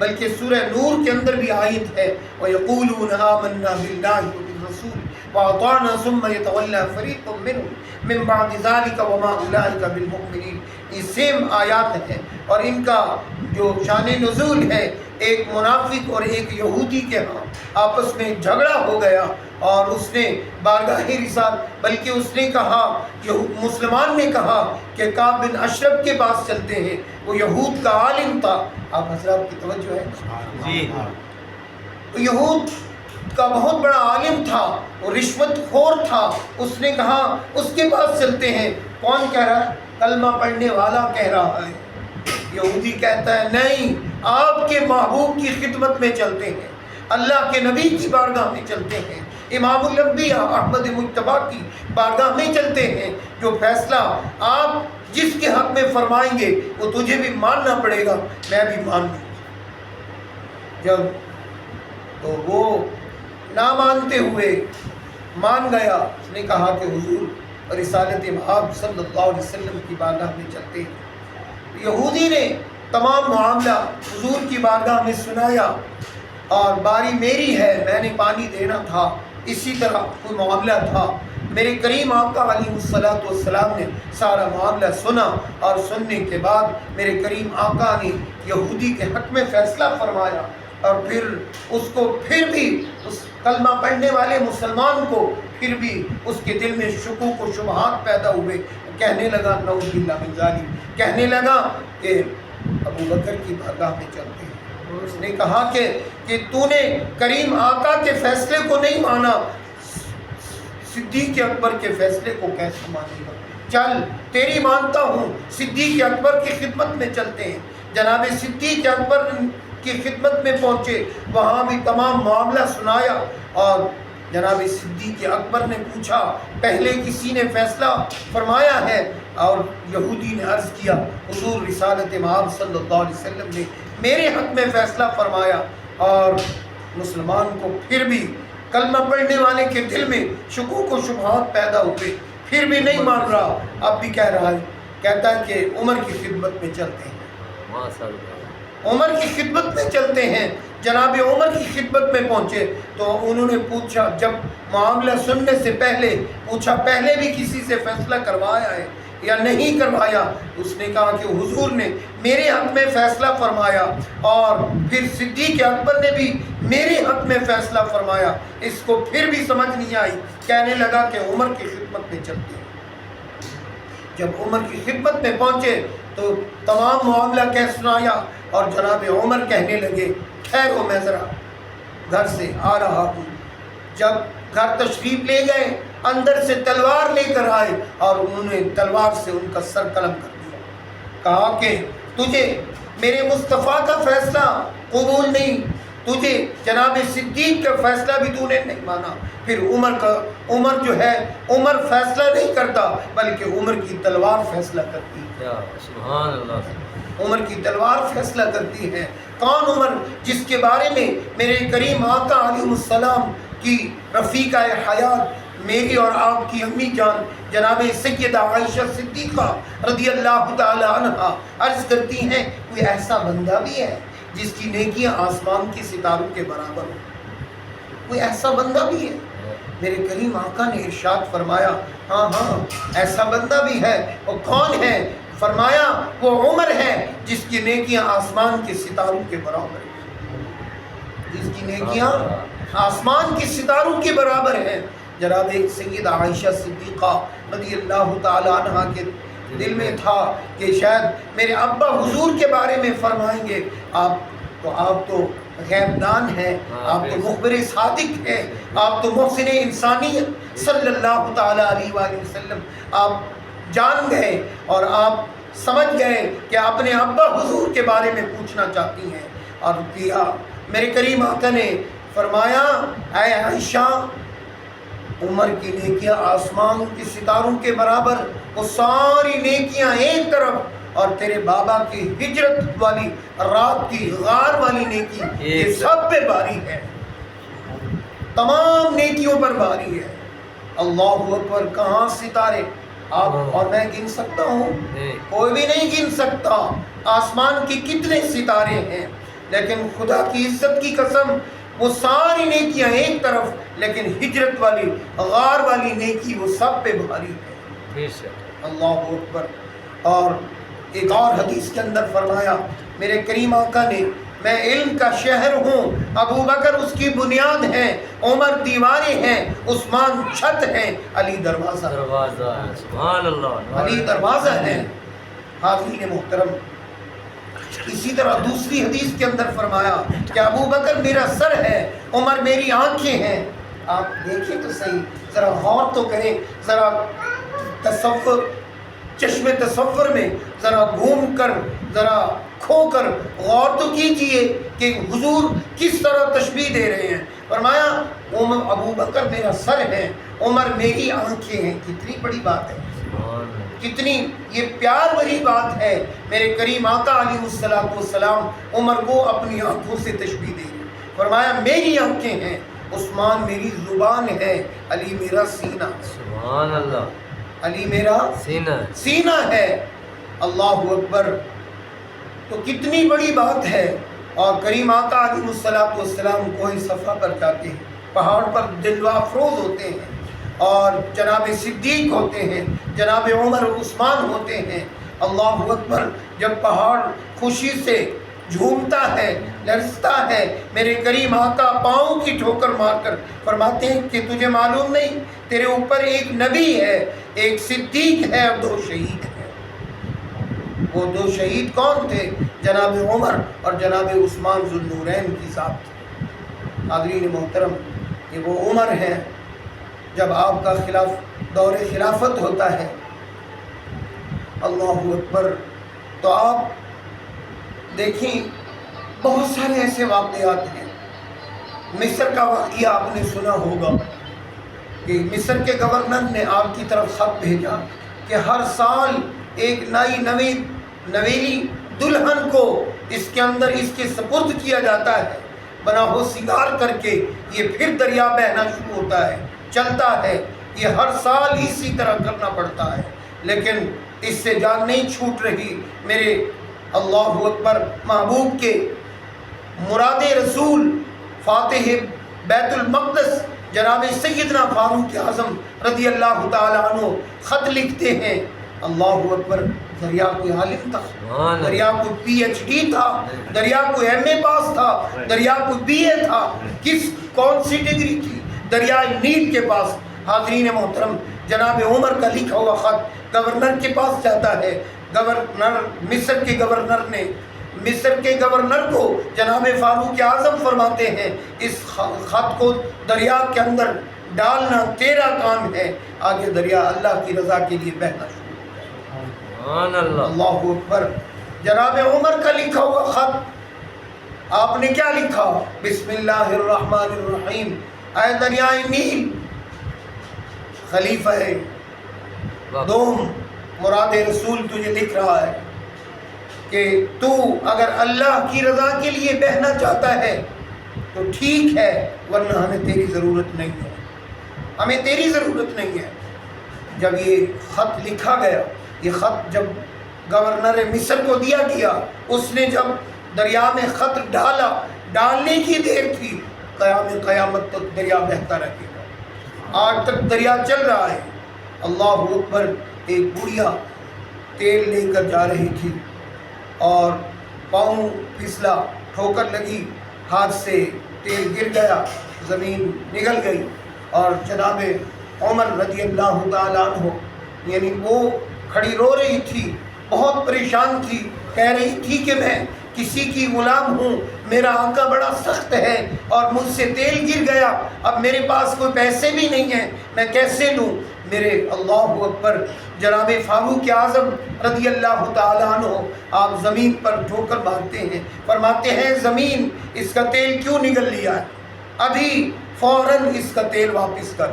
بلکہ سورہ نور کے اندر بھی آیت ہے وَيَقُولُونَ آمَنَّا بِاللَّهِ وَبِالرَّسُولِ وَأَطَعْنَا ثُمَّ يَتَوَلَّى فَرِيقٌ مِّنْهُمْ مِنْ بَعْدِ ذَلِكَ وَمَا أُولَٰئِكَ بِالْمُؤْمِنِينَ۔ یہ سیم آیات ہیں، اور ان کا جو شان نزول ہے، ایک منافق اور ایک یہودی کے ہاں آپس میں جھگڑا ہو گیا، اور اس نے بارگاہ رسالت، بلکہ اس نے کہا، مسلمان نے کہا کہ کعب بن اشرف کے پاس چلتے ہیں، وہ یہود کا عالم تھا۔ آپ حضرات کی توجہ ہے جی، یہود کا بہت بڑا عالم تھا، وہ رشوت خور تھا۔ اس نے کہا اس کے پاس چلتے ہیں۔ کون کہہ رہا ہے؟ کلمہ پڑھنے والا کہہ رہا ہے۔ یہودی کہتا ہے نہیں، آپ کے محبوب کی خدمت میں چلتے ہیں، اللہ کے نبی کی بارگاہ میں چلتے ہیں، امام الانبیاء احمد مجتبیٰ کی بارگاہ میں چلتے ہیں۔ جو فیصلہ آپ جس کے حق میں فرمائیں گے وہ تجھے بھی ماننا پڑے گا، میں بھی مان لوں۔ جب تو وہ نہ مانتے ہوئے مان گیا، اس نے کہا کہ حضور رسالت مآب صلی اللہ علیہ وسلم کی بارگاہ میں چلتے ہیں۔ یہودی نے تمام معاملہ حضور کی بارگاہ میں سنایا، اور باری میری ہے، میں نے پانی دینا تھا، اسی طرح کوئی معاملہ تھا۔ میرے کریم آقا علیہ الصلوۃ والسلام نے سارا معاملہ سنا، اور سننے کے بعد میرے کریم آقا نے یہودی کے حق میں فیصلہ فرمایا، اور پھر اس کو پھر بھی اس کلمہ پڑھنے والے مسلمان کو پھر بھی اس کے دل میں شکوک و شبہات پیدا ہوئے۔ کہنے لگا نعوذ باللہ من ذالک، کہنے لگا کہ ابو بکر کی بارگاہ میں چلتے ہیں۔ اس نے کہا کہ تو نے کریم آقا کے فیصلے کو نہیں مانا، صدیق اکبر کے فیصلے کو کیسے مانے گا؟ چل تیری مانتا ہوں، صدیق اکبر کی خدمت میں چلتے ہیں۔ جناب صدیق اکبر کی خدمت میں پہنچے، وہاں بھی تمام معاملہ سنایا، اور جناب صدیق اکبر نے پوچھا پہلے کسی نے فیصلہ فرمایا ہے؟ اور یہودی نے عرض کیا حضور رسالت مآب صلی اللہ علیہ وسلم نے میرے حق میں فیصلہ فرمایا۔ اور مسلمان کو پھر بھی کلمہ پڑھنے والے کے دل میں شکوک و شبہات پیدا ہوئے، پھر بھی نہیں مان رہا، اب بھی کہہ رہا ہے، کہتا ہے کہ عمر کی خدمت میں چلتے ہیں، عمر کی خدمت میں چلتے ہیں۔ جناب عمر کی خدمت میں پہنچے تو انہوں نے پوچھا، جب معاملہ سننے سے پہلے پوچھا پہلے بھی کسی سے فیصلہ کروایا ہے یا نہیں کروایا؟ اس نے کہا کہ حضور نے میرے حق میں فیصلہ فرمایا، اور پھر صدیق اکبر نے بھی میرے حق میں فیصلہ فرمایا۔ اس کو پھر بھی سمجھ نہیں آئی، کہنے لگا کہ عمر کی خدمت میں چلتے ہیں۔ جب عمر کی خدمت میں پہنچے تو تمام معاملہ کہہ سنایا، اور جناب عمر کہنے لگے ٹھہرو میں ذرا گھر سے آ رہا ہوں۔ جب گھر تشریف لے گئے، اندر سے تلوار لے کر آئے، اور انہوں نے تلوار سے ان کا سر قلم کر دیا۔ کہا کہ تجھے میرے مصطفیٰ کا فیصلہ قبول نہیں، تجھے جناب صدیق کا فیصلہ بھی تو نے نہیں مانا۔ پھر عمر جو ہے، عمر فیصلہ نہیں کرتا بلکہ عمر کی تلوار فیصلہ کرتی ہے۔ سبحان اللہ، عمر کی تلوار فیصلہ کرتی ہے۔ کون عمر؟ جس کے بارے میں میرے کریم آقا علیہ السلام کی رفیقہ حیات، میری اور آپ کی امی جان جناب سیدہ عائشہ صدیقہ رضی اللہ تعالی عنہا عرض کرتی ہیں، کوئی ایسا بندہ بھی ہے جس کی نیکیاں آسمان کے ستاروں کے برابر ہو؟ کوئی ایسا بندہ بھی ہے؟ میرے کریم آقا نے ارشاد فرمایا ہاں ہاں ایسا بندہ بھی ہے۔ وہ کون ہے؟ فرمایا وہ عمر ہے جس کی نیکیاں آسمان کے ستاروں کے برابر ہیں، جس کی نیکیاں آسمان کے ستاروں کے برابر ہیں۔ جناب سیدہ عائشہ صدیقہ رضی اللہ تعالی عنہا کے دل میں تھا کہ شاید میرے ابا حضور کے بارے میں فرمائیں گے، آپ تو غیب دان ہیں، آپ تو مخبر صادق ہیں، آپ تو محسن انسانیت صلی اللہ تعالی علیہ وآلہ وسلم، آپ جان گئے اور آپ سمجھ گئے کہ اپنے ابا حضور کے بارے میں پوچھنا چاہتی ہیں۔ اور کیا میرے کریم آقا نے فرمایا اے عائشہ، عمر کی نیکیاں آسمان کے ستاروں کے برابر، وہ ساری نیکیاں ایک طرف، اور تیرے بابا کی ہجرت والی رات کی غار والی نیکی یہ سب پہ باری ہے، تمام نیکیوں پر باری ہے۔ اللہ اکبر! کہاں ستارے آپ اور میں گن سکتا ہوں؟ کوئی بھی نہیں گن سکتا۔ آسمان کی کتنے ستارے ہیں، لیکن خدا کی عزت کی قسم وہ ساری نیکیاں ایک طرف، لیکن ہجرت والی غار والی نیکی وہ سب پہ بھاری ہے۔ بے شک اللہ اکبر۔ اور ایک اور حدیث کے اندر فرمایا میرے کریم آقا نے، میں علم کا شہر ہوں، ابو بکر اس کی بنیاد ہے، عمر دیواریں ہیں، عثمان چھت ہے، علی دروازہ دروازہ ہے۔ سبحان اللہ، علی دروازہ ہے۔ حاضرین محترم، اسی طرح دوسری حدیث کے اندر فرمایا کہ ابو بکر میرا سر ہے، عمر میری آنکھیں ہیں۔ آپ دیکھیں تو صحیح، ذرا غور تو کریں، ذرا تصور، چشم تصور میں ذرا گھوم کر، ذرا کھو کر غور تو کیجئے کہ حضور کس طرح تشبیہ دے رہے ہیں۔ فرمایا ابو بکر میرا سر ہے، عمر میری آنکھیں ہیں۔ کتنی بڑی بات ہے، سبحان اللہ۔ کتنی یہ پیار بھری بات ہے۔ میرے کریم آقا علیہ السلام عمر کو اپنی آنکھوں سے تشبیہ دے رہے ہیں۔ فرمایا میری آنکھیں ہیں، عثمان میری زبان ہے، علی میرا سینہ، سبحان اللہ، علی میرا سینہ ہے۔ اللہ اکبر۔ تو کتنی بڑی بات ہے۔ اور کریم آقا علیہ السلام کوہ صفا پر جاتے ہیں، پہاڑ پر جلوہ افروز ہوتے ہیں، اور جناب صدیق ہوتے ہیں، جناب عمر عثمان ہوتے ہیں۔ اللہ اکبر۔ جب پہاڑ خوشی سے جھومتا ہے، لرزتا ہے، میرے کریم آقا پاؤں کی ٹھوکر مار کر فرماتے ہیں کہ تجھے معلوم نہیں تیرے اوپر ایک نبی ہے، ایک صدیق ہے اور 2 شہید ہیں۔ وہ 2 شہید کون تھے؟ جناب عمر اور جناب عثمان ذو النورین کی ذات تھی۔ حاضرین محترم، یہ وہ عمر ہے جب آپ کا دور خلافت ہوتا ہے۔ اللہ اکبر۔ تو آپ دیکھیں بہت سارے ایسے واقعات ہیں۔ مصر کا واقعہ آپ نے سنا ہوگا کہ مصر کے گورنر نے آپ کی طرف خط بھیجا کہ ہر سال ایک نویلی دلہن کو اس کے اندر اس کے سپرد کیا جاتا ہے، بنا ہو سنگار کر کے یہ پھر دریا بہنا شروع ہوتا ہے، چلتا ہے، یہ ہر سال اسی طرح کرنا پڑتا ہے، لیکن اس سے جان نہیں چھوٹ رہی۔ میرے اللہ اکبر محبوب کے مراد رسول فاتح بیت المقدس جناب سیدنا فاروق اعظم رضی اللہ تعالیٰ عنہ خط لکھتے ہیں۔ اللہ اکبر۔ دریا کوئی عالم تھا، دریا کوئی پی ایچ ڈی تھا، دریا کوئی ایم اے پاس تھا، دریا کوئی بی اے تھا، کون سی ڈگری تھی؟ دریائے نیل کے پاس۔ حاضرین محترم، جناب عمر کا لکھا ہوا خط گورنر کے پاس جاتا ہے۔ گورنر مصر کے گورنر کو جناب فاروق اعظم فرماتے ہیں اس خط کو دریا کے اندر ڈالنا تیرا کام ہے، آگے دریا اللہ کی رضا کے لیے بہنا شروع۔ سبحان اللہ، اللہ اکبر۔ جناب عمر کا لکھا ہوا خط آپ نے کیا لکھا؟ بسم اللہ الرحمن الرحیم۔ اے دریائے نیل، خلیفہ دوم مراد رسول تجھے لکھ رہا ہے کہ تو اگر اللہ کی رضا کے لیے بہنا چاہتا ہے تو ٹھیک ہے، ورنہ ہمیں تیری ضرورت نہیں ہے، ہمیں تیری ضرورت نہیں ہے۔ جب یہ خط لکھا گیا، یہ خط جب گورنر مصر کو دیا گیا، اس نے جب دریا میں خط ڈالا، ڈالنے کی دیر تھی، قیامت تک دریا بہتا رہے گا، آج تک دریا چل رہا ہے۔ اللہ اکبر۔ ایک بڑھیا تیل لے کر جا رہی تھی اور پاؤں پھسلا، ٹھوکر لگی، ہاتھ سے تیل گر گیا، زمین نگل گئی، اور جناب عمر رضی اللہ تعالیٰ عنہ یعنی وہ کھڑی رو رہی تھی، بہت پریشان تھی، کہہ رہی تھی کہ میں کسی کی غلام ہوں، میرا آقا بڑا سخت ہے اور مجھ سے تیل گر گیا، اب میرے پاس کوئی پیسے بھی نہیں ہیں، میں کیسے لوں؟ میرے اللہ اکبر جناب فاروق اعظم رضی اللہ تعالیٰ عنہ آپ زمین پر ٹھوکر مارتے ہیں، فرماتے ہیں زمین اس کا تیل کیوں نگل لیا ہے، ابھی فوراً اس کا تیل واپس کر۔